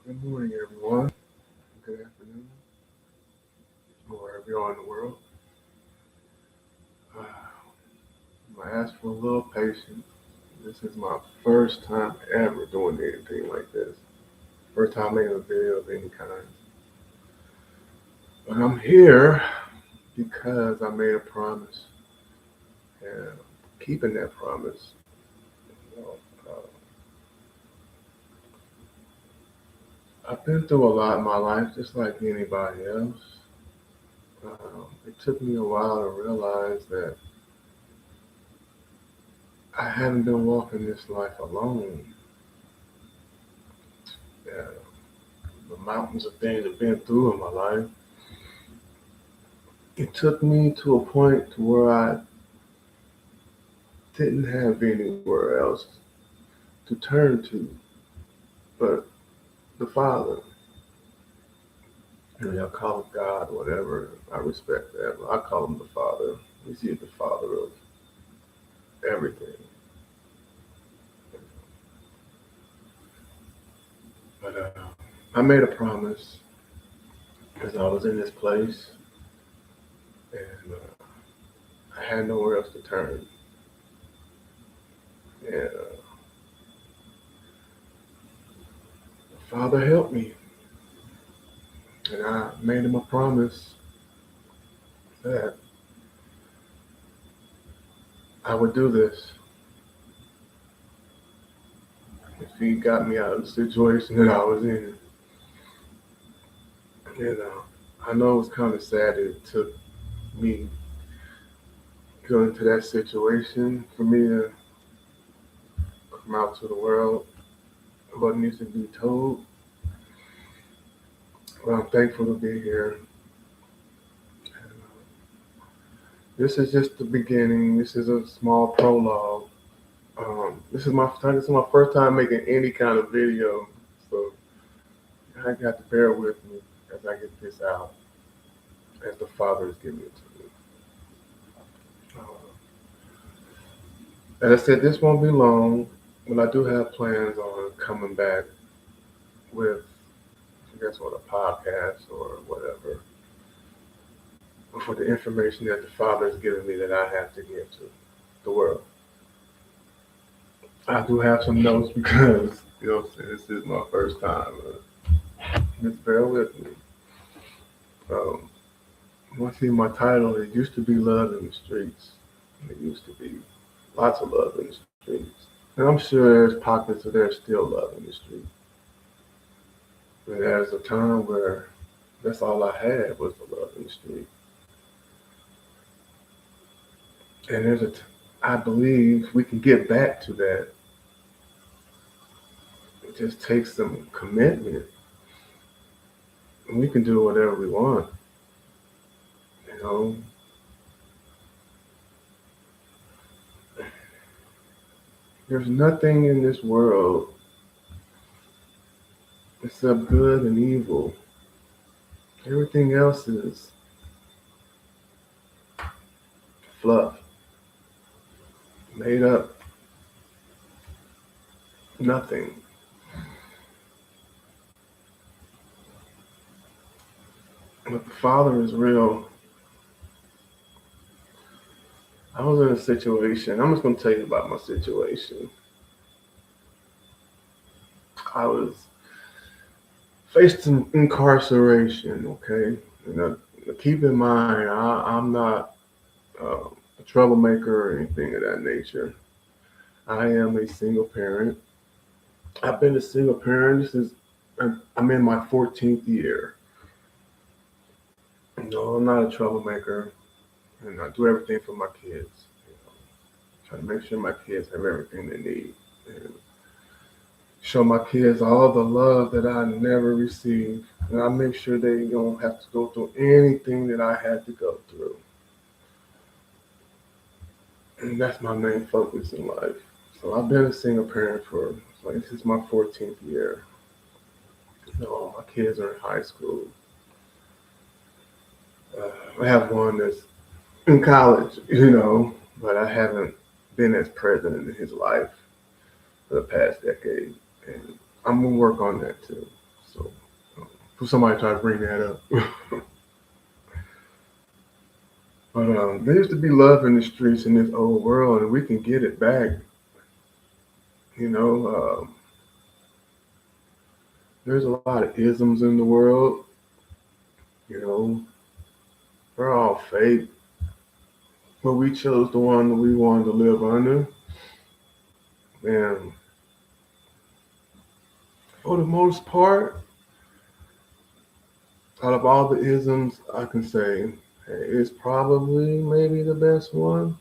Good morning, everyone. Good afternoon, or wherever you are in the world. I ask for a little patience. This is my first time ever doing anything like this. First time making a video of any kind. But I'm here because I made a promise, and I'm keeping that promise. You know, I've been through a lot in my life, just like anybody else. It took me a while to realize that I haven't been walking this life alone. Yeah, the mountains of things I've been through in my life, it took me to a point to where I didn't have anywhere else to turn to but the Father. You know, I call him God, whatever. I respect that. But I call him the Father. He's the Father of everything. But I made a promise because I was in this place and I had nowhere else to turn. And the Father helped me. And I made him a promise that I would do this if he got me out of the situation that I was in. And I know it was kind of sad that it took me going into that situation for me to come out to the world what needs to be told. But I'm thankful to be here. This is just the beginning. This is a small prologue. This is my first time making any kind of video, so I got to bear with me as I get this out, as the Father is giving it to me. As I said, this won't be long, but I do have plans on coming back with, I guess, what, a podcast or whatever, for the information that the Father has given me that I have to give to the world. I do have some notes because, this is my first time. Just bear with me. Um, once see my title, it used to be Love in the Streets. It used to be lots of love in the streets. And I'm sure there's pockets of there's still love in the street. But there's a time where that's all I had was the love in the street. And I believe we can get back to that. It just takes some commitment. And we can do whatever we want. You know, there's nothing in this world except good and evil. Everything else is fluff, made up, nothing. But the Father is real. I was in a situation. I'm just going to tell you about my situation. I was facing incarceration, okay? Keep in mind, I'm not a troublemaker or anything of that nature. I am a single parent. I've been a single parent. I'm in my 14th year. No, I'm not a troublemaker, and I do everything for my kids. Try to make sure my kids have everything they need, and show my kids all the love that I never received, and I make sure they don't have to go through anything that I had to go through. And that's my main focus in life. So I've been a single parent for, like, this is my 14th year. My kids are in high school. I have one that's in college, but I haven't been as present in his life for the past decade. And I'm going to work on that too. So for somebody to try to bring that up. But there used to be love in the streets in this old world, and we can get it back. You know, there's a lot of isms in the world. You know, they're all fake, but we chose the one that we wanted to live under. And for the most part, out of all the isms, I can say hey, it's probably maybe the best one.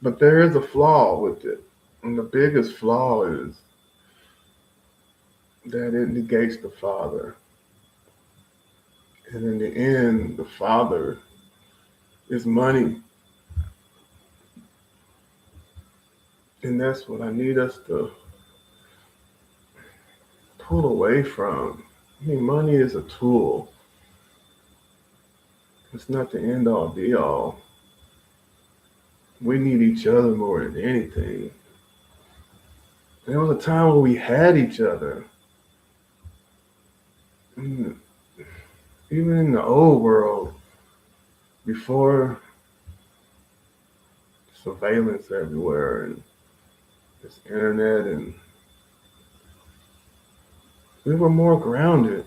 But there is a flaw with it. And the biggest flaw is that it negates the father. And in the end, the father is money. And that's what I need us to pull away from. I mean, money is a tool. It's not the end all be all. We need each other more than anything. There was a time when we had each other. Mm, even in the old world, before surveillance everywhere and this internet, and we were more grounded.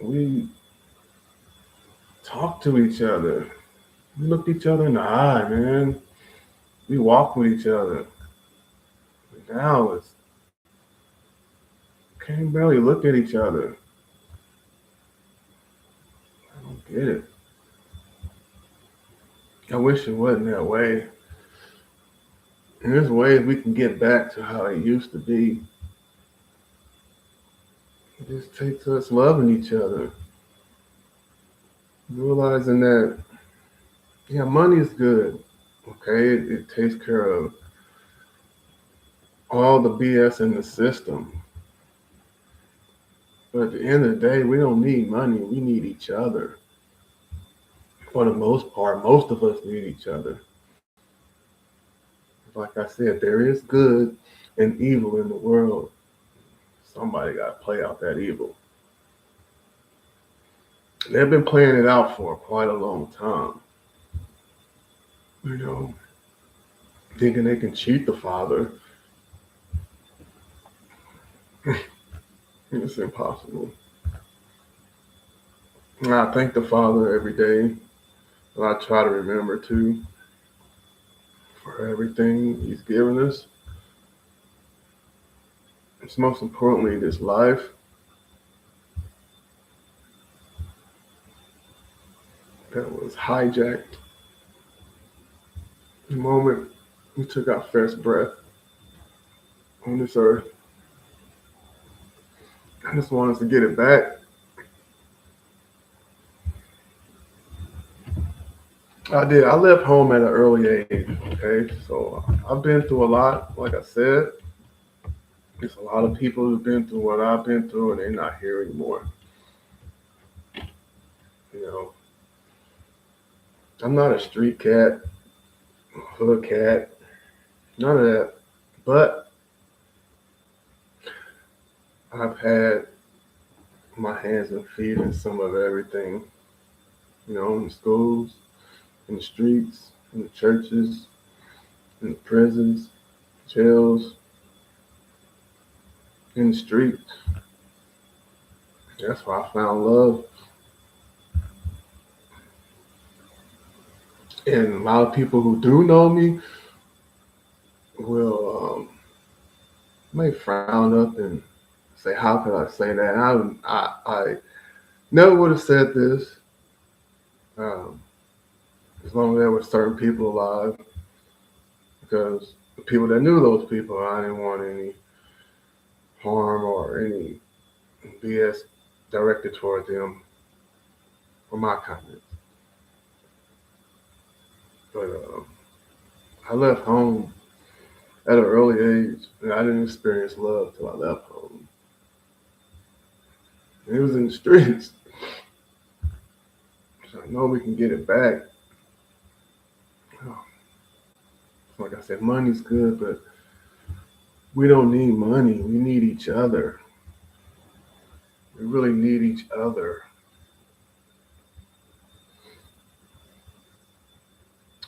We talked to each other. We looked each other in the eye, man. We walked with each other. Now it's can't barely look at each other. I don't get it. I wish it wasn't that way. And there's ways we can get back to how it used to be. It just takes us loving each other. Realizing that, yeah, money is good. Okay, it takes care of all the BS in the system. But at the end of the day, we don't need money. We need each other. For the most part, most of us need each other. Like I said, there is good and evil in the world. Somebody got to play out that evil. They've been playing it out for quite a long time. You know, thinking they can cheat the father. It's impossible. And I thank the Father every day. And I try to remember to for everything He's given us. It's most importantly this life. That was hijacked the moment we took our first breath on this earth. I just want us to get it back. I did. I left home at an early age. Okay, so I've been through a lot. Like I said, there's a lot of people who've been through what I've been through, and they're not here anymore. You know, I'm not a street cat, hood cat, none of that. But I've had my hands and feet in some of everything. You know, in the schools, in the streets, in the churches, in the prisons, jails, in the streets. That's where I found love. And a lot of people who do know me will may frown up and say, "How could I say that?" I never would have said this um, as long as there were certain people alive, because the people that knew those people, I didn't want any harm or any BS directed toward them for my comments. But I left home at an early age, and I didn't experience love till I left home. And it was in the streets. So I know we can get it back. Oh, like I said, money's good, but We don't need money. We need each other. We really need each other.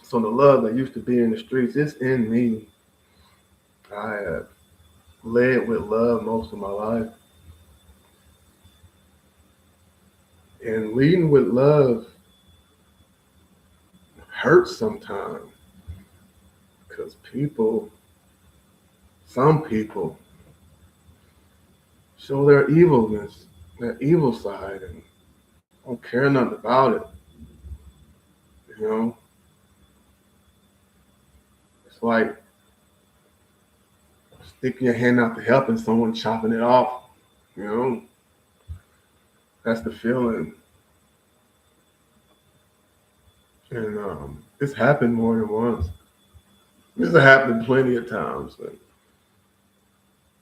So the love that used to be in the streets, it's in me. I have led with love most of my life. And leading with love hurts sometimes because some people, show their evilness, their evil side, and don't care nothing about it. You know, it's like sticking your hand out to help and someone chopping it off. You know, that's the feeling. And it's happened more than once. This has happened plenty of times. And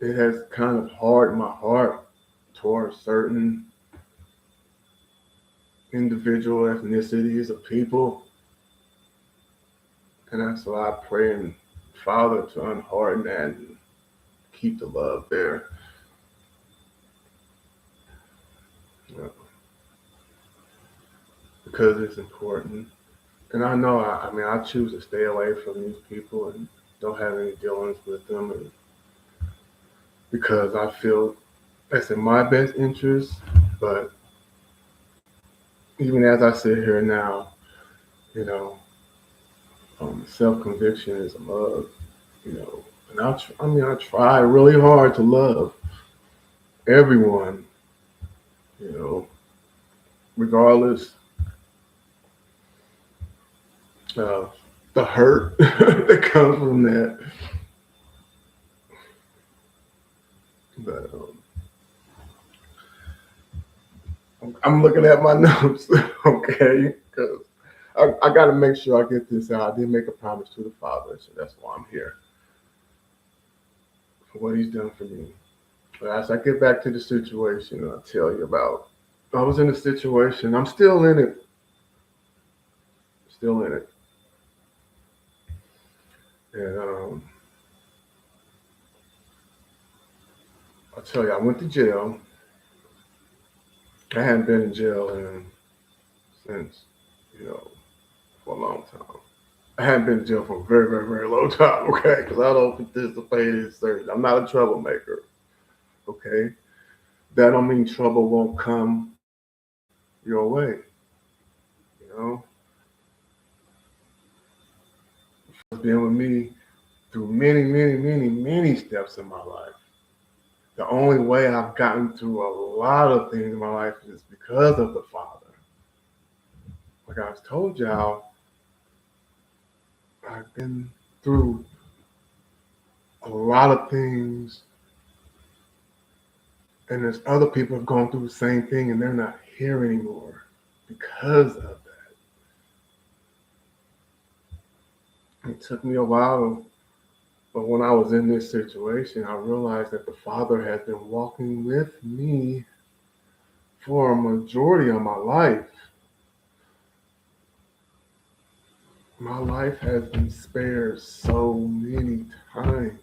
it has kind of hardened my heart towards certain individual ethnicities of people. And that's why I pray and Father to unharden that and keep the love there. You know, because it's important. And I know, I mean, I choose to stay away from these people and don't have any dealings with them, and because I feel that's in my best interest. But even as I sit here now, you know, self conviction is a love, you know, and I mean, I try really hard to love everyone, you know, regardless of the hurt that comes from that. But I'm looking at my notes, okay, because I got to make sure I get this out. I did make a promise to the Father, so that's why I'm here for what He's done for me. But as I get back to the situation, I'll tell you about. I was in a situation. I'm still in it. Still in it. And I'll tell you, I went to jail. I hadn't been in jail since, you know, for a long time. I hadn't been in jail for a very, very, very long time, okay? Because I don't participate in certain. I'm not a troublemaker, okay? That don't mean trouble won't come your way, you know? It's been with me through many, many, many, many steps in my life. The only way I've gotten through a lot of things in my life is because of the Father. Like I've told y'all, I've been through a lot of things, and there's other people have gone through the same thing, and they're not here anymore because of that. It took me a while, but when I was in this situation, I realized that the Father has been walking with me for a majority of my life. My life has been spared so many times,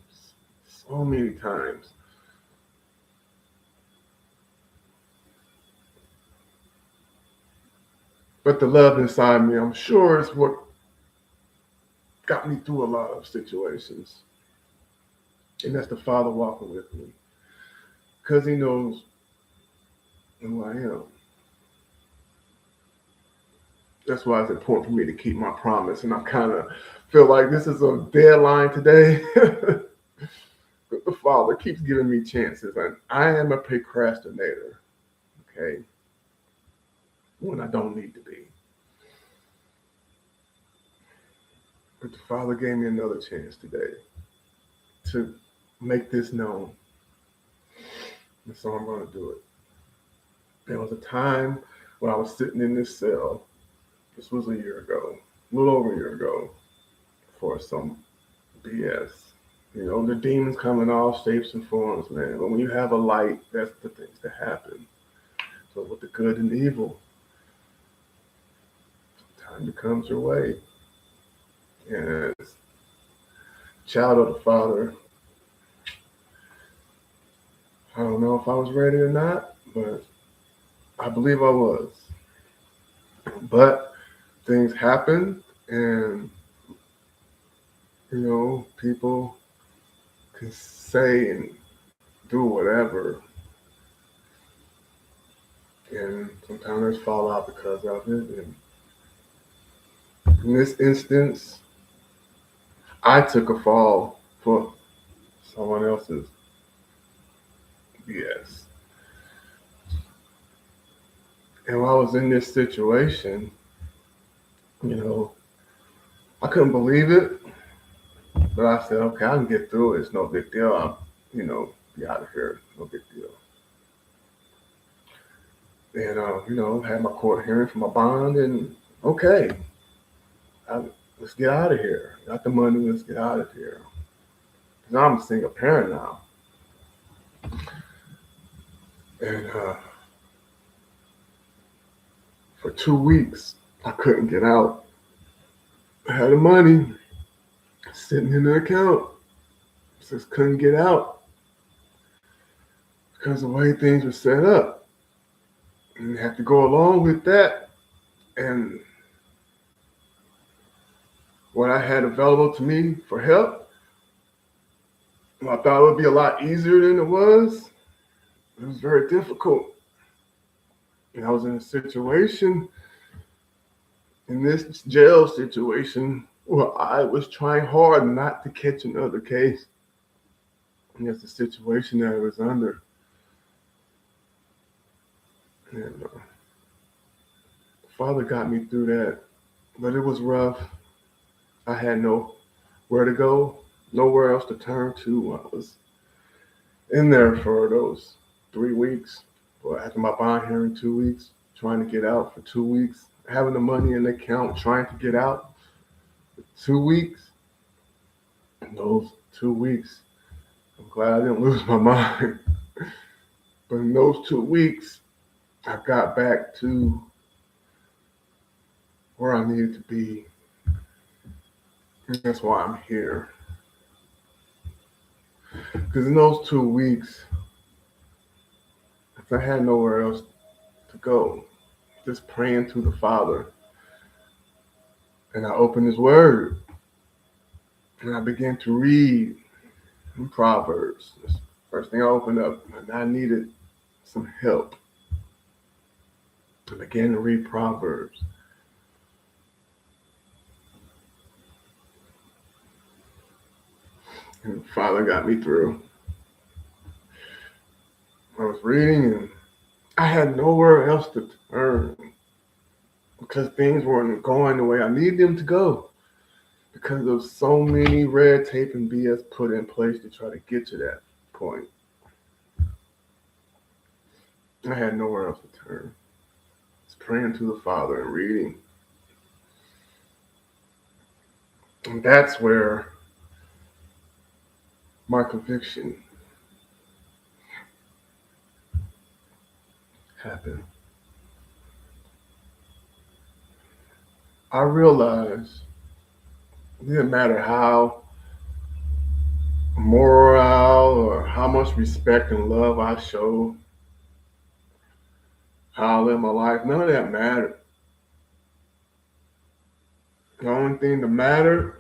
so many times. But the love inside me, I'm sure, is what got me through a lot of situations. And that's the Father walking with me because He knows who I am. That's why it's important for me to keep my promise. And I kind of feel like this is a deadline today. But the Father keeps giving me chances. And I am a procrastinator, okay, when I don't need to be. But the Father gave me another chance today to make this known. And so I'm going to do it. There was a time when I was sitting in this cell. This was a year ago, a little over a year ago, for some BS. You know, the demons come in all shapes and forms, man. But when you have a light, that's the things that happen. So with the good and the evil, time becomes your way. And as child of the Father, know if I was ready or not, but I believe I was. But things happened, and people can say and do whatever, and sometimes there's fallout because of it. And in this instance, I took a fall for someone else's BS. And while I was in this situation, you know, I couldn't believe it, but I said, okay, I can get through it. It's no big deal. Be out of here. No big deal. And, had my court hearing for my bond, and okay, let's get out of here. Got the money, let's get out of here. Now I'm a single parent now. And for 2 weeks, I couldn't get out. I had the money sitting in the account, just couldn't get out because of the way things were set up. And you have to go along with that. And what I had available to me for help, I thought it would be a lot easier than it was. It was very difficult. And I was in a situation, in this jail situation, where I was trying hard not to catch another case. And that's the situation that I was under. And the Father got me through that. But it was rough. I had nowhere to go, nowhere else to turn to. I was in there for those 3 weeks. Well, after my bond hearing, 2 weeks, trying to get out for 2 weeks, having the money in the account, trying to get out for 2 weeks. And those 2 weeks, I'm glad I didn't lose my mind. But in those 2 weeks, I got back to where I needed to be. And that's why I'm here. Because in those 2 weeks, if I had nowhere else to go, just praying to the Father. And I opened His Word. And I began to read in Proverbs. That's the first thing I opened up. And I needed some help. I began to read Proverbs. And the Father got me through. I was reading and I had nowhere else to turn because things weren't going the way I needed them to go because of so many red tape and BS put in place to try to get to that point. I had nowhere else to turn. Just praying to the Father and reading. And that's where my conviction happened. I realized it didn't matter how moral or how much respect and love I showed, how I live my life, none of that mattered. The only thing that mattered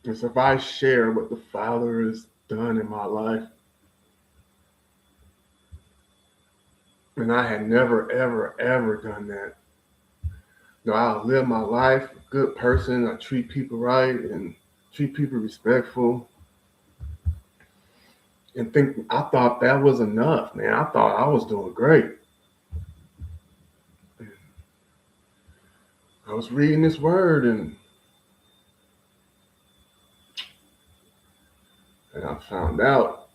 is if I share what the Father has done in my life. And I had never, ever, ever done that. I live my life, a good person. I treat people right and treat people respectful. And I thought that was enough, man. I thought I was doing great. I was reading this word and I found out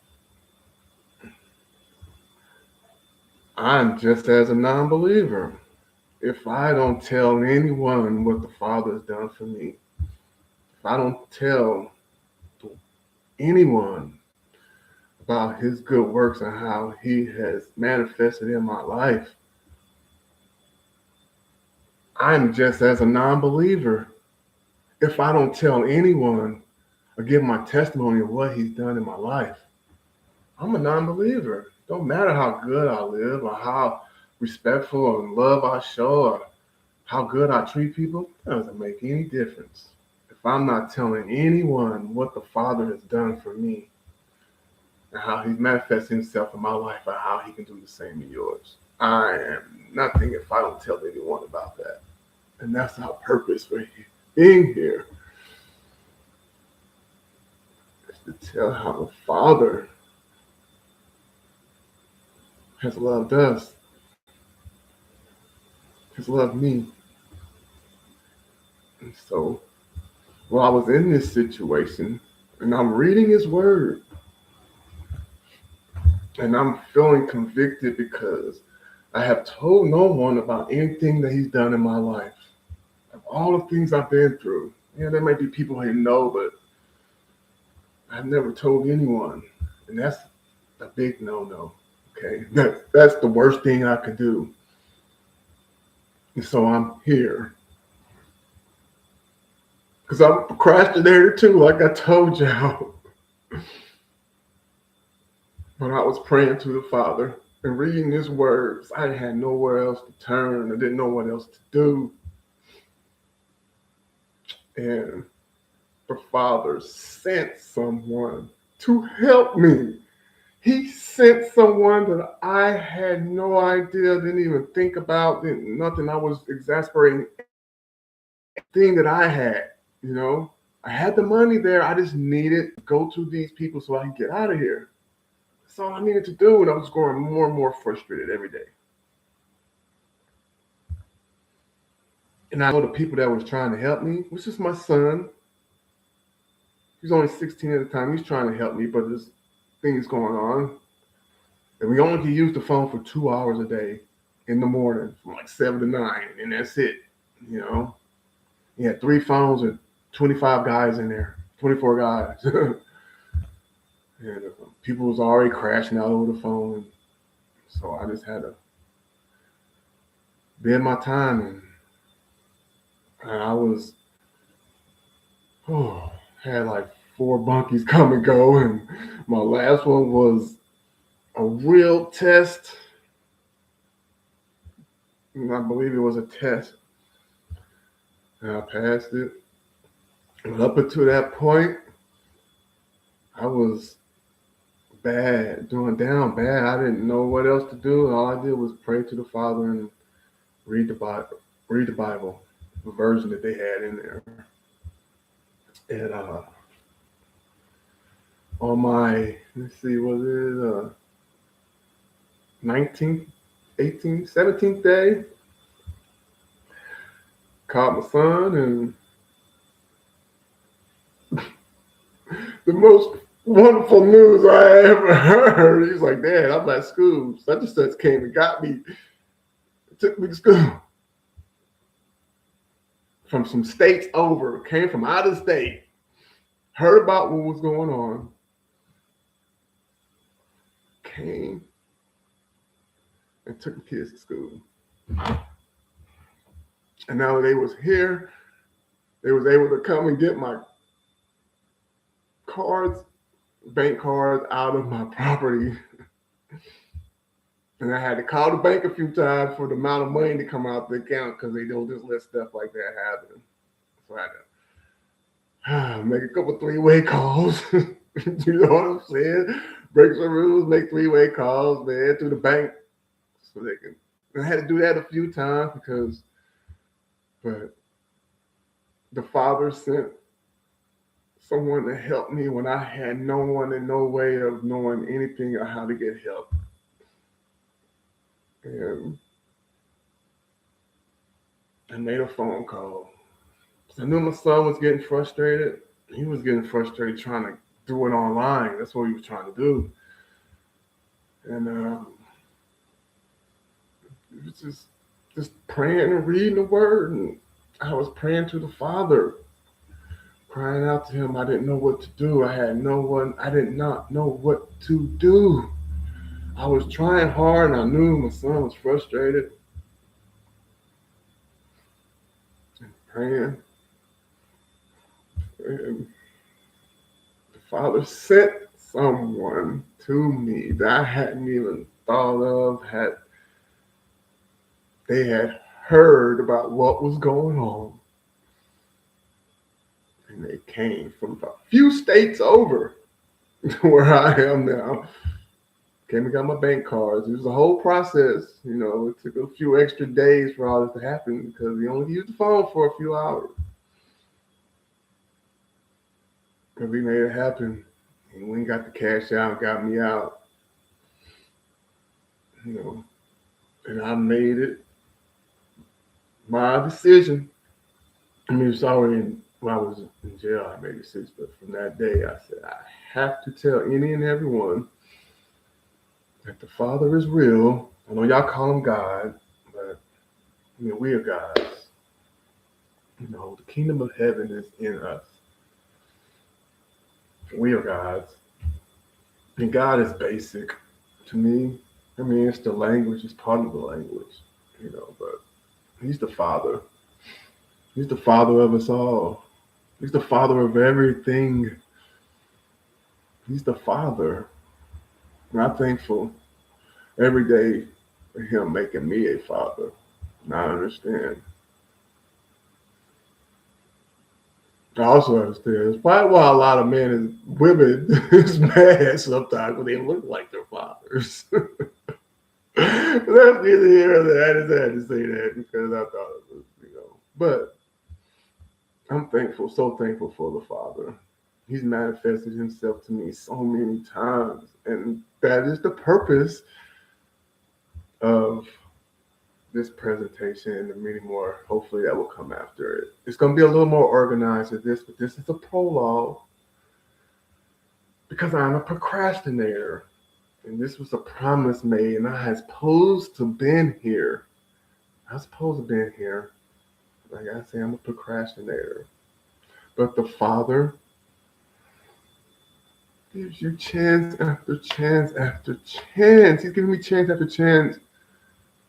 I'm just as a non-believer. If I don't tell anyone what the Father has done for me, if I don't tell anyone about His good works and how He has manifested in my life, I'm just as a non-believer. If I don't tell anyone or give my testimony of what He's done in my life, I'm a non-believer. Don't matter how good I live or how respectful and love I show or how good I treat people. It doesn't make any difference. If I'm not telling anyone what the Father has done for me and how He's manifested Himself in my life and how He can do the same in yours, I am nothing if I don't tell anyone about that. And that's our purpose for being here, is to tell how the Father has loved us, has loved me. And so while I was in this situation and I'm reading His Word and I'm feeling convicted because I have told no one about anything that He's done in my life, of all the things I've been through. Yeah, there might be people who know, but I've never told anyone. And that's a big no-no. Okay, that's the worst thing I could do. And so I'm here because I'm a procrastinator too, like I told y'all. But I was praying to the Father and reading His words. I had nowhere else to turn. I didn't know what else to do. And the Father sent someone to help me. He sent someone that I had no idea, didn't even think about, nothing. I was exasperating thing that I had, you know. I had the money there. I just needed to go to these people so I could get out of here. That's all I needed to do. And I was growing more and more frustrated every day. And I know the people that was trying to help me, which is my son. He's only 16 at the time. He's trying to help me, but there's things going on. And we only can use the phone for 2 hours a day in the morning from like 7 to 9. And that's it, you know. He had 3 phones and 25 guys in there, 24 guys. And people was already crashing out over the phone. So I just had to bid my time. And I was, had like 4 bunkies come and go. And my last one was a real test. And I believe it was a test. And I passed it. But up until that point, I was bad, doing down bad. I didn't know what else to do. All I did was pray to the Father and read the Bible, the version that they had in there. And on my, let's see, was it 19th, 18th, 17th day, called my son, and the most wonderful news I ever heard. He was like, Dad, I'm at school. Such and such came and got me, took me to school. From some states over, came from out of state, heard about what was going on, came and took the kids to school. And now that they was here, they was able to come and get my cards, bank cards out of my property. And I had to call the bank a few times for the amount of money to come out the account because they don't just let stuff like that happen. So I had to make a couple 3-way calls. You know what I'm saying? Break some rules, make 3-way calls, man, to the bank so they can. And I had to do that a few times but the Father sent someone to help me when I had no one and no way of knowing anything or how to get help. And I made a phone call. I knew my son was getting frustrated. He was getting frustrated trying to do it online. That's what he was trying to do. And it was just praying and reading the Word. And I was praying to the Father, crying out to Him. I didn't know what to do. I had no one. I did not know what to do. I was trying hard, and I knew my son was frustrated. And praying. And the Father sent someone to me that I hadn't even thought of. They had heard about what was going on, and they came from a few states over to where I am now. Came and got my bank cards. It was a whole process. It took a few extra days for all this to happen because we only used the phone for a few hours. And we made it happen. And we got the cash out, got me out. You know, and I made it my decision. I mean, it's already when I was in jail, I made a decision. But from that day, I said, I have to tell any and everyone that the Father is real. I know y'all call him God, but we are gods. The kingdom of heaven is in us. We are gods. And God is basic to me. I mean, it's the language, it's part of the language, but he's the Father. He's the Father of us all. He's the Father of everything. He's the Father. And I'm thankful every day for him making me a father. And I understand. I also understand. It's probably why a lot of men and women is mad sometimes when they look like their fathers. That's neither here nor there. I just had to say that because I thought it was, But I'm thankful, so thankful for the Father. He's manifested himself to me so many times. And that is the purpose of this presentation and many more, hopefully, that will come after it. It's going to be a little more organized than this, but this is a prologue because I'm a procrastinator. And this was a promise made, and I was supposed to been here. Like I say, I'm a procrastinator. But the Father gives you chance after chance after chance. He's giving me chance after chance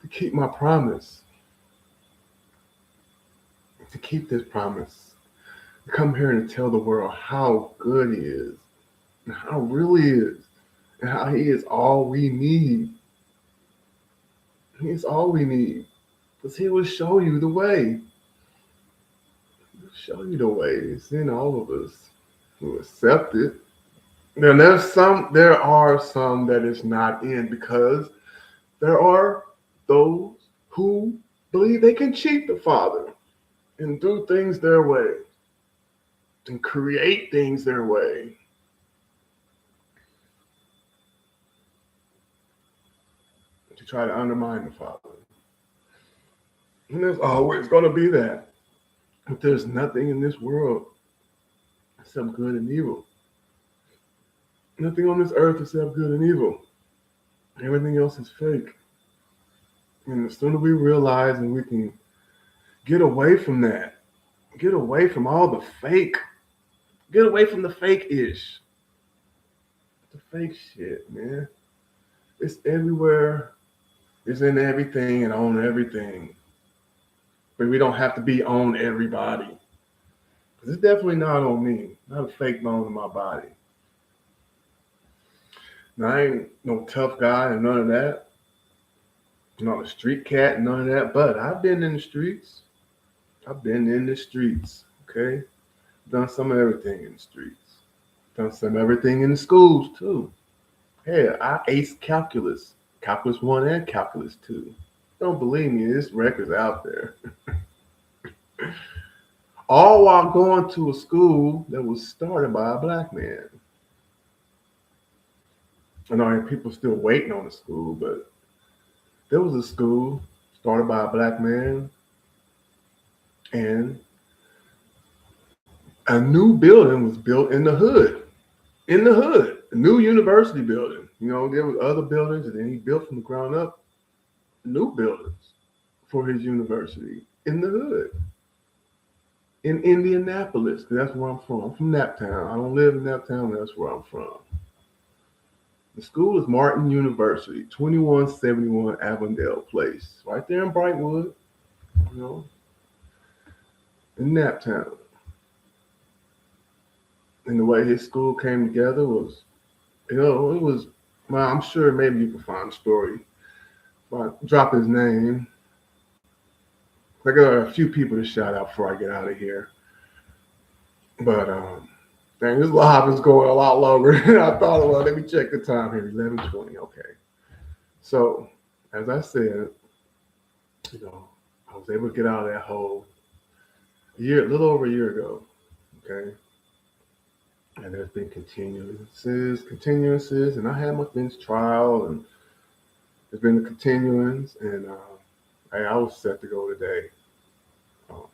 to keep my promise. To keep this promise. To come here and tell the world how good he is. And how real he is. And how he is all we need. He is all we need. Because he will show you the way. He will show you the way. It's in all of us who accept it. Now there are some that is not in because there are those who believe they can cheat the Father and do things their way and create things their way. To try to undermine the Father. And there's always going to be that. But there's nothing in this world except good and evil. Nothing on this earth except good and evil. Everything else is fake. And the sooner we realize and we can get away from that, get away from all the fake, get away from the fake-ish. The fake shit, man. It's everywhere. It's in everything and on everything. But we don't have to be on everybody. Because it's definitely not on me. Not a fake bone in my body. Now, I ain't no tough guy and none of that. I'm not a street cat and none of that. But I've been in the streets. Okay? Done some of everything in the streets. Done some of everything in the schools, too. Hell, I aced calculus. Calculus 1 and Calculus 2. Don't believe me, this record's out there. All while going to a school that was started by a black man. I know people still waiting on the school, but there was a school started by a black man, and a new building was built in the hood. A new university building. There was other buildings, and then he built from the ground up new buildings for his university in the hood. In Indianapolis, because that's where I'm from. I'm from Naptown. I don't live in Naptown, but that's where I'm from. The school is Martin University, 2171 Avondale Place, right there in Brightwood, in Naptown. And the way his school came together was It was. Well, I'm sure maybe you can find the story. But drop his name. I got a few people to shout out before I get out of here. But dang, this live is going a lot longer than I thought it was. Let me check the time here. 11:20. Okay. So, as I said, you know, I was able to get out of that hole a little over a year ago. Okay. And there's been continuances, and I had my bench trial, and there's been the continuance, and I was set to go today, um,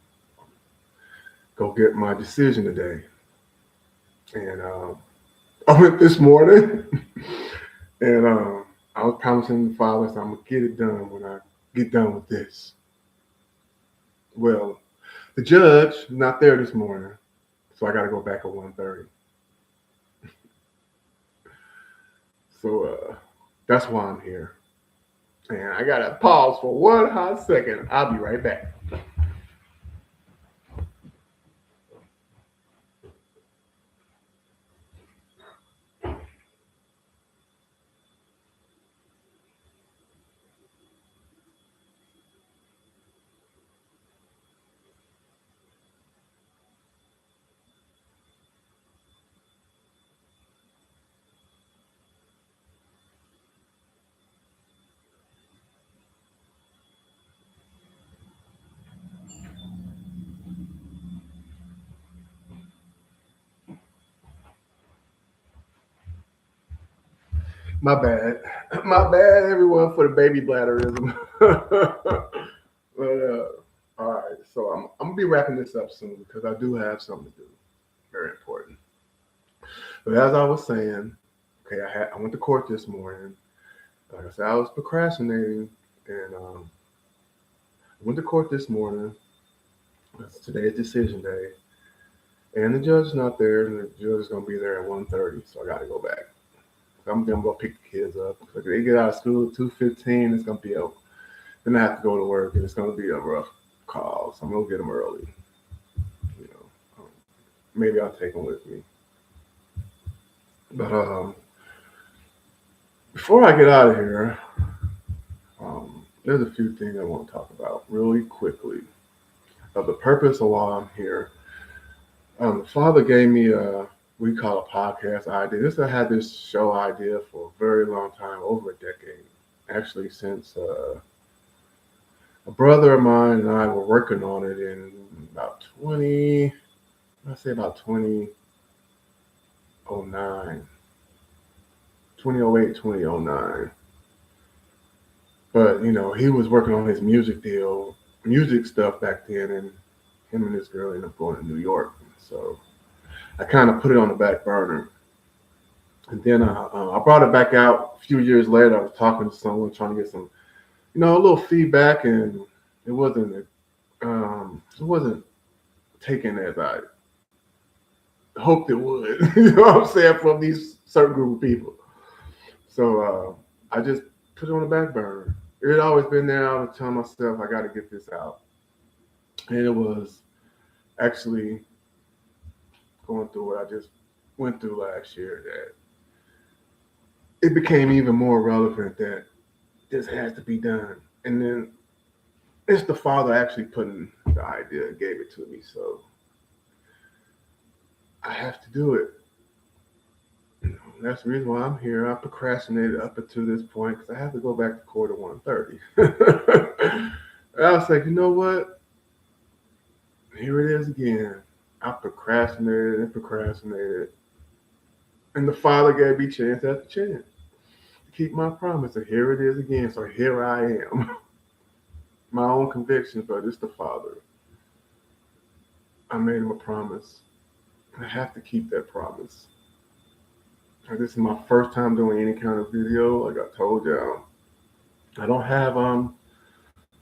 go get my decision today, and I went this morning, and I was promising the father, so I'm gonna get it done when I get done with this. Well, the judge is not there this morning, so I got to go back at 1:30. So that's why I'm here. And I gotta pause for one hot second. I'll be right back. My bad. My bad, everyone, for the baby bladderism. But all right, so I'm gonna be wrapping this up soon because I do have something to do. Very important. But as I was saying, okay, I went to court this morning. Like I said, I was procrastinating, and I went to court this morning. It's today's decision day, and the judge's not there, and the judge is gonna be there at 1:30. So I got to go back. I'm gonna pick the kids up. If they get out of school at 2:15, it's gonna be a then I have to go to work, and it's gonna be a rough call. So I'm gonna get them early. You know, maybe I'll take them with me. But before I get out of here, there's a few things I want to talk about really quickly. Of the purpose of why I'm here. The father gave me a we call a podcast idea. I had this show idea for a very long time, over a decade, actually since a brother of mine and I were working on it in about 20, I say about 2009, 2008, 2009. But, he was working on his music stuff back then, and him and this girl ended up going to New York. So I kind of put it on the back burner. And then I brought it back out a few years later. I was talking to someone trying to get some, a little feedback, and it wasn't taken as I hoped it would. You know what I'm saying, from these certain group of people. So I just put it on the back burner. It had always been there. I was telling myself I got to get this out, and it was actually going through what I just went through last year that it became even more relevant that this has to be done. And then it's the father actually putting the idea, gave it to me, so I have to do it. That's the reason why I'm here. I procrastinated up until this point because I have to go back to court at 1:30. I was like, you know what? Here it is again. I procrastinated and procrastinated. And the father gave me chance after chance to keep my promise. And here it is again. So here I am. My own conviction, but it's the father. I made him a promise. I have to keep that promise. This is my first time doing any kind of video. Like I told y'all, I don't have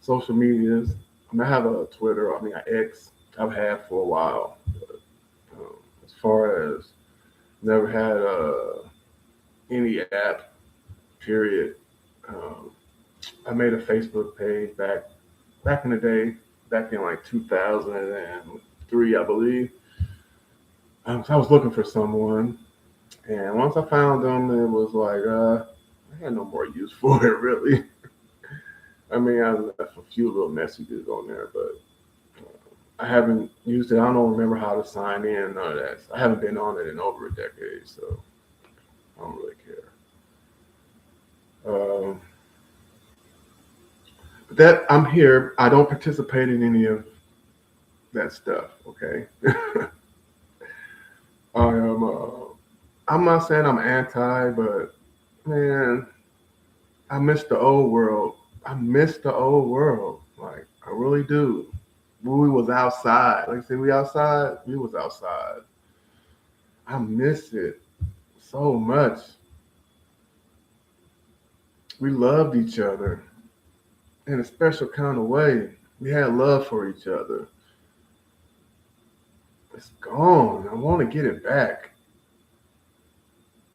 social medias. I have a Twitter. I X. I've had for a while. But, as far as never had any app. Period. Um, I made a Facebook page back in the day, back in like 2003, I believe. So I was looking for someone, And once I found them, it was like I had no more use for it really. I mean, I left a few little messages on there, but I haven't used it. I don't remember how to sign in. None of that. I haven't been on it in over a decade, so I don't really care. Um, but that I'm here. I don't participate in any of that stuff. Okay. I am. I'm not saying I'm anti, but man, I miss the old world. I miss the old world. Like I really do. When we was outside, like I said, we outside. We was outside. I miss it so much. We loved each other in a special kind of way. We had love for each other. It's gone. I want to get it back.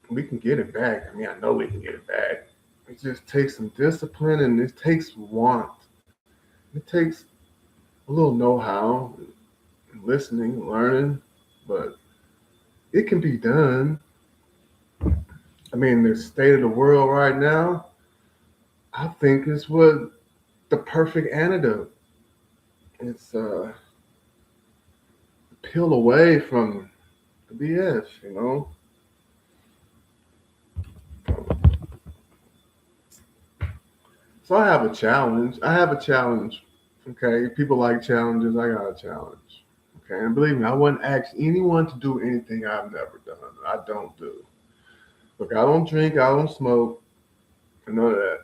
We can get it back. I mean, I know we can get it back. It just takes some discipline and it takes want. It takes a little know-how, listening, learning, but it can be done. I mean, the state of the world right now, I think is what the perfect antidote. It's peel away from the BS, you know. So I have a challenge. I have a challenge. Okay, people like challenges. I got a challenge. Okay, and believe me, I wouldn't ask anyone to do anything I've never done. I don't do. Look, I don't drink. I don't smoke. None of that.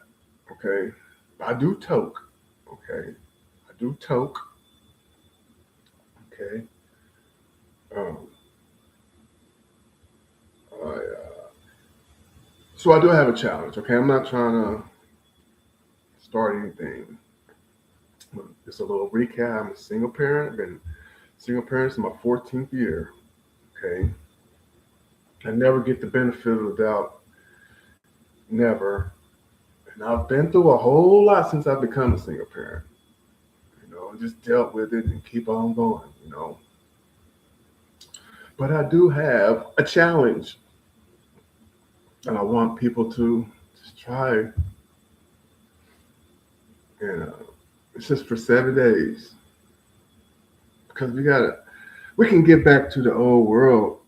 Okay, I do toke. Okay, I do toke. Okay, um, so I do have a challenge. Okay, I'm not trying to start anything. Just a little recap. I'm a single parent. I've been single parent in my 14th year. Okay, I never get the benefit of the doubt. Never. And I've been through a whole lot since I've become a single parent. You know, just dealt with it and keep on going. You know, but I do have a challenge, and I want people to just try. And it's just for 7 days because we can get back to the old world.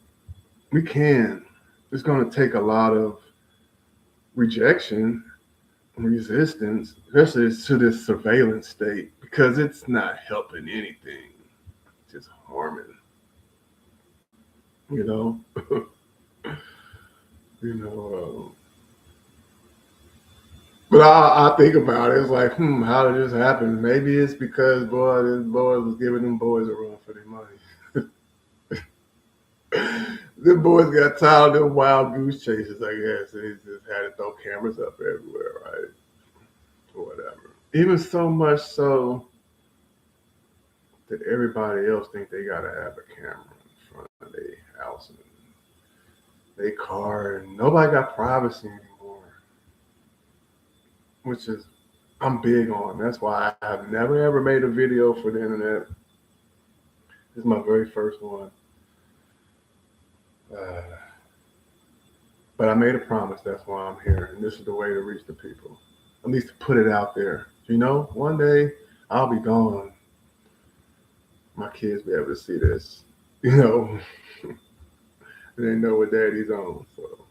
We can. It's going to take a lot of rejection, resistance, especially to this surveillance state, because it's not helping anything, it's just harming. You know, you know. But I think about it. It's like, how did this happen? Maybe it's because boy, this boy was giving them boys a run for their money. Them boys got tired of them wild goose chases, I guess. And he just had to throw cameras up everywhere, right? Or whatever. Even so much so that everybody else think they gotta have a camera in front of their house and their car, and nobody got privacy anymore, which is I'm big on. That's why I have never ever made a video for the internet. This is my very first one. Uh, but I made a promise. That's why I'm here, and this is the way to reach the people. At least to put it out there. You know, one day I'll be gone. My kids be able to see this. You know, they know what daddy's on. So,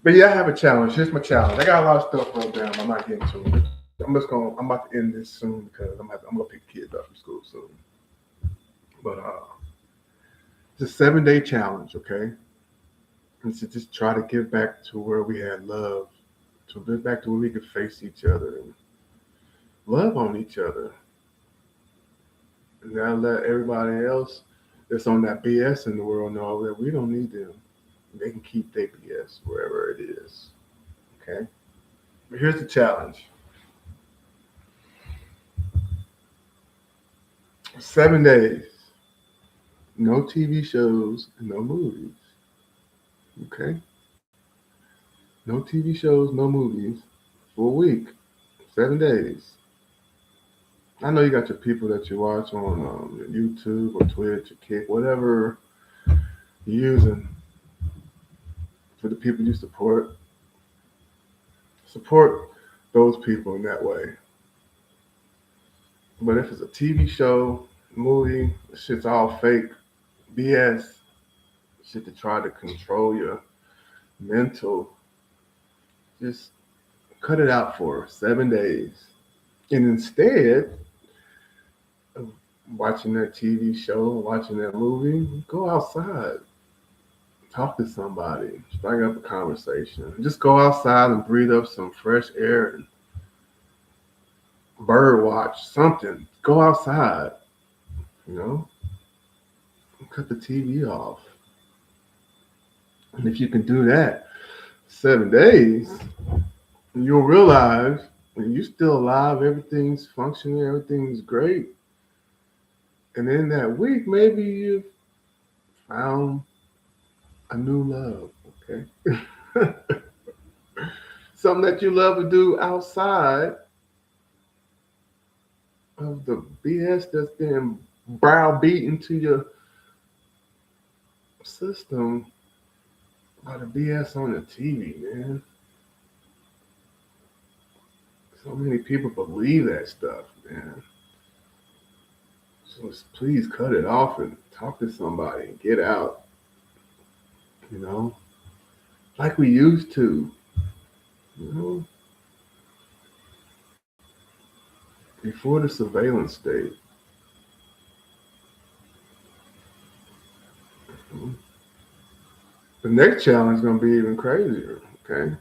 but yeah, I have a challenge. Here's my challenge. I got a lot of stuff wrote down. I'm not getting to it. I'm about to end this soon because I'm gonna pick the kids up from school soon. But it's a 7 day challenge. Okay, and to just try to get back to where we had love, to get back to where we could face each other and love on each other, and now let everybody else that's on that BS in the world know that we don't need them. They can keep their BS wherever it is. Okay. But here's the challenge: 7 days, no TV shows, and no movies. Okay. No TV shows, no movies for a week, 7 days. I know you got your people that you watch on YouTube or Twitch or Kick, whatever you're using for the people you support. Support those people in that way. But if it's a TV show, movie, shit's all fake, BS, shit to try to control your mental, just cut it out for 7 days. And instead of watching that TV show, watching that movie, go outside, talk to somebody, strike up a conversation. Just go outside and breathe up some fresh air and bird watch something. Go outside, you know, cut the TV off. And if you can do that 7 days, you'll realize when you're still alive, everything's functioning, everything's great. And in that week, maybe you've found a new love, okay? Something that you love to do outside of the BS that's been browbeat into your system by the BS on the TV, man. So many people believe that stuff, man. So please cut it off and talk to somebody and get out, you know, like we used to, you know, before the surveillance state. The next challenge is going to be even crazier, okay?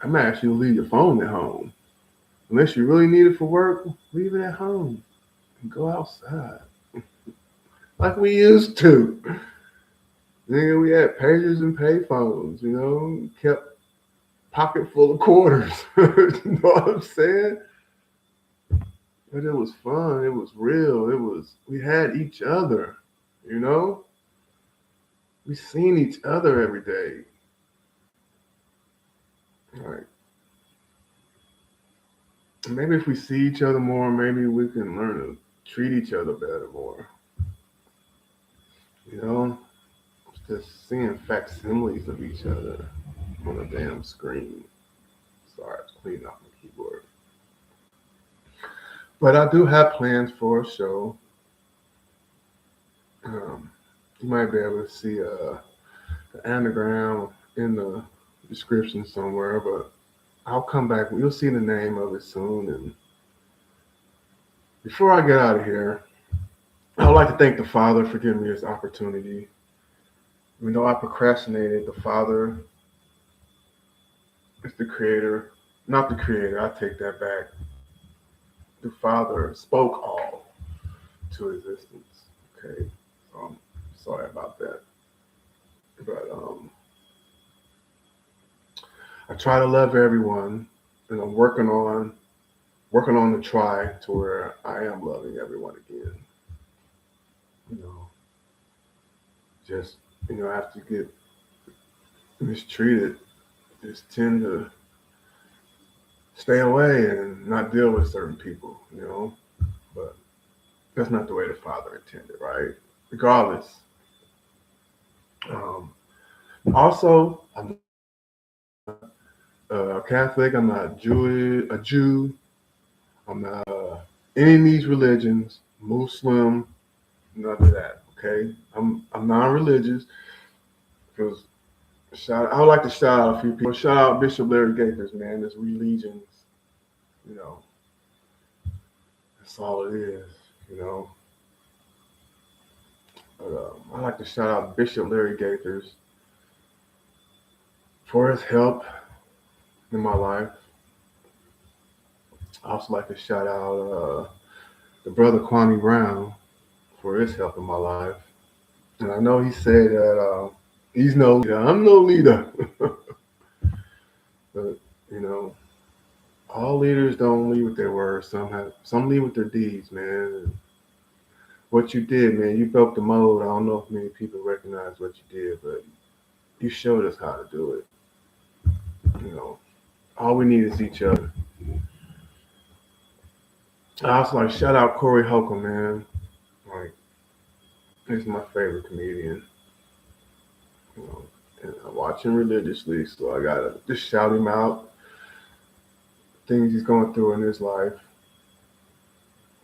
I'm going to ask you to leave your phone at home. Unless you really need it for work, leave it at home and go outside like we used to. Nigga, we had pagers and payphones, you know, kept pocket full of quarters. You know what I'm saying? But it was fun. It was real. We had each other, you know? We seen each other every day. Like, maybe if we see each other more, maybe we can learn to treat each other better more. You know? Just seeing facsimiles of each other on a damn screen. Sorry, I was cleaning off my keyboard. But I do have plans for a show. Um, you might be able to see the anagram in the description somewhere, but I'll come back. You'll see the name of it soon. And before I get out of here, I would like to thank the Father for giving me this opportunity. Even though I procrastinated, the Father is the creator. Not the creator, I take that back. The Father spoke all to existence. Okay. Sorry about that. But I try to love everyone, and I'm working on the try to where I am loving everyone again. You know, just after you get mistreated, just tend to stay away and not deal with certain people. But that's not the way the Father intended, right? Regardless. Um, Also, I'm not a Catholic. I'm not Jewish, a Jew. I'm not any of these religions, Muslim, none of that. Okay, I'm non-religious because I would like to shout out a few people. Shout out Bishop Larry Gakers, man. This religions, you know, that's all it is. You know, but I like to shout out Bishop Larry Gakers for his help in my life. I also like to shout out the brother Kwame Brown for his help in my life. And I know he said that he's no leader. I'm no leader. But you know, all leaders don't lead with their words. Some lead with their deeds, man. And what you did, man, you broke the mold. I don't know if many people recognize what you did, but you showed us how to do it. You know, all we need is each other. I also like shout out Corey Holcomb, man. Like, he's my favorite comedian. and I watch him religiously, so I gotta just shout him out, things he's going through in his life,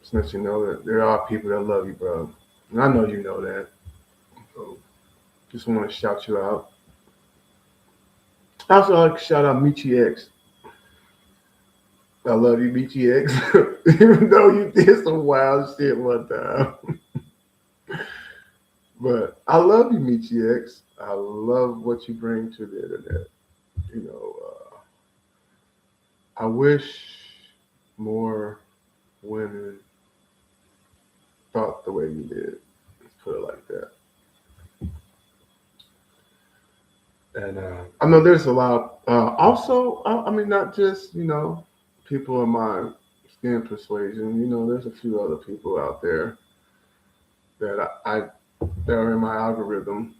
just let you know that there are people that love you, bro. And I know you know that. So just want to shout you out. I also like to shout out Michi X. I love you, Michi X. Even though you did some wild shit one time. But I love you, Michi X. I love what you bring to the internet. You know, I wish more women thought the way you did. Let's put it like that. And I know there's a lot. Also, I mean, not just people in my skin persuasion. There's a few other people out there that that are in my algorithm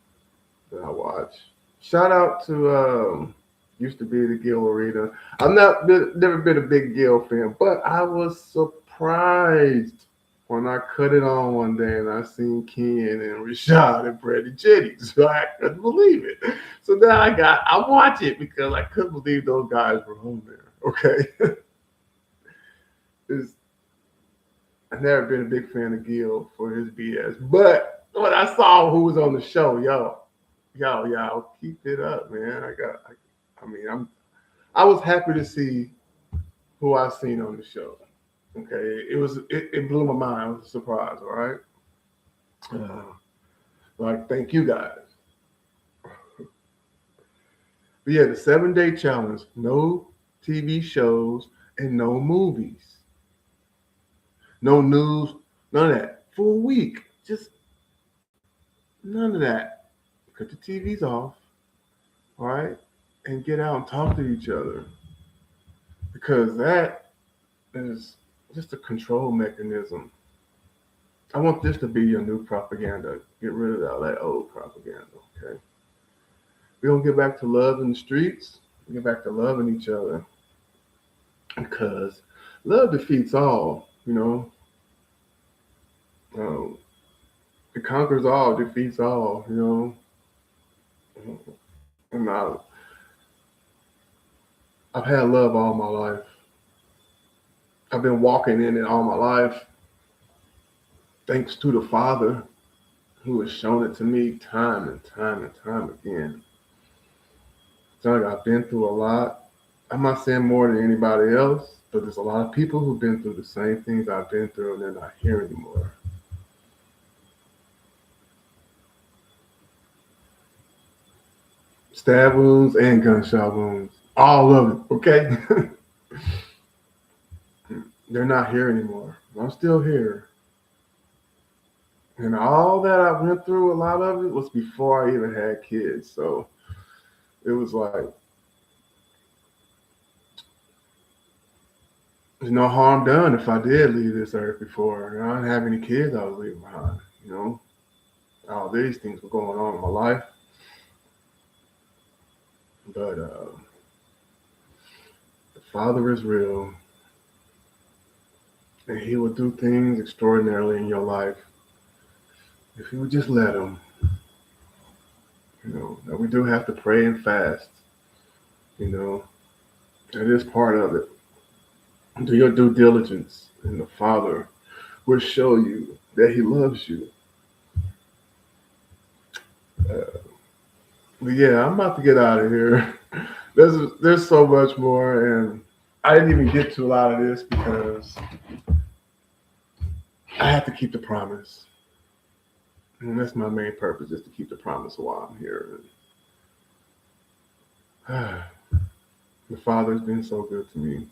that I watch. Shout out to used to be the Gil Arena. Never been a big Gil fan, but I was surprised when I cut it on one day and I seen Ken and Rashad and Brady Jennings. So I couldn't believe it. So now I watch it because I couldn't believe those guys were on there. Okay. It's, I've never been a big fan of Gil for his BS. But when I saw who was on the show, y'all keep it up, man. I mean, I was happy to see who I seen on the show. Okay, it blew my mind. It was a surprise. All right, like thank you guys. But yeah, the 7 day challenge: no TV shows and no movies, no news, none of that for a week. Just none of that. Cut the TVs off, all right, and get out and talk to each other because that is just a control mechanism. I want this to be your new propaganda. Get rid of all that old propaganda, okay? We're gonna get back to love in the streets, get back to loving each other. Because love defeats all, Um, it conquers all, defeats all. And I've had love all my life. I've been walking in it all my life, thanks to the Father who has shown it to me time and time and time again. So I've been through a lot. I'm not saying more than anybody else, but there's a lot of people who've been through the same things I've been through and they're not here anymore. Stab wounds and gunshot wounds. All of it, okay? They're not here anymore. I'm still here. And all that I went through, a lot of it was before I even had kids. So it was like, there's no harm done if I did leave this earth before. I didn't have any kids I was leaving behind. All these things were going on in my life. But the Father is real. And He will do things extraordinarily in your life if you would just let Him. Now we do have to pray and fast. That is part of it. Do your due diligence, and the Father will show you that He loves you. But yeah, I'm about to get out of here. There's so much more, and I didn't even get to a lot of this because I have to keep the promise. And that's my main purpose, is to keep the promise while I'm here. The Father's been so good to me,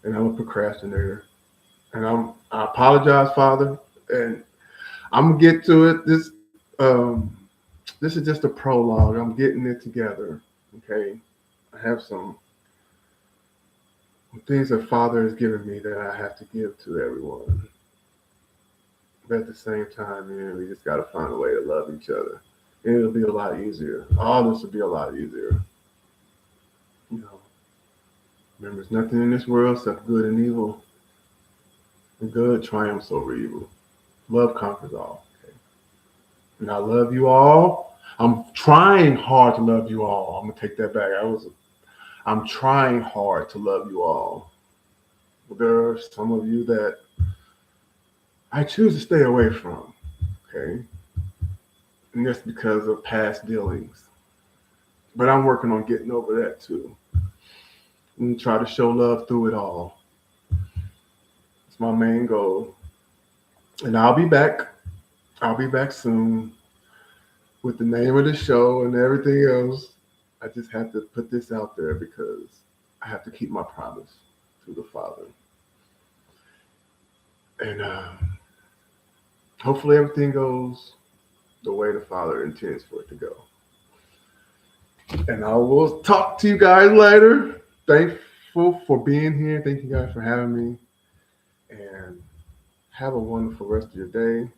and I'm a procrastinator. And I apologize, Father, and I'm gonna get to it. This is just a prologue. I'm getting it together. Okay, I have some things that Father has given me that I have to give to everyone. But at the same time, we just got to find a way to love each other. And it'll be a lot easier. All this will be a lot easier. Remember, there's nothing in this world except good and evil. And good triumphs over evil. Love conquers all. Okay? And I love you all. I'm trying hard to love you all. I'm gonna take that back. I'm trying hard to love you all. But there are some of you that I choose to stay away from. Okay, and that's because of past dealings. But I'm working on getting over that too, and try to show love through it all. It's my main goal. And I'll be back. I'll be back soon with the name of the show and everything else. I just have to put this out there because I have to keep my promise to the Father. And hopefully everything goes the way the Father intends for it to go. And I will talk to you guys later. Thankful for being here. Thank you guys for having me. And have a wonderful rest of your day.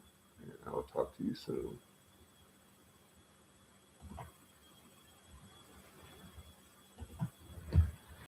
And I will talk to you soon.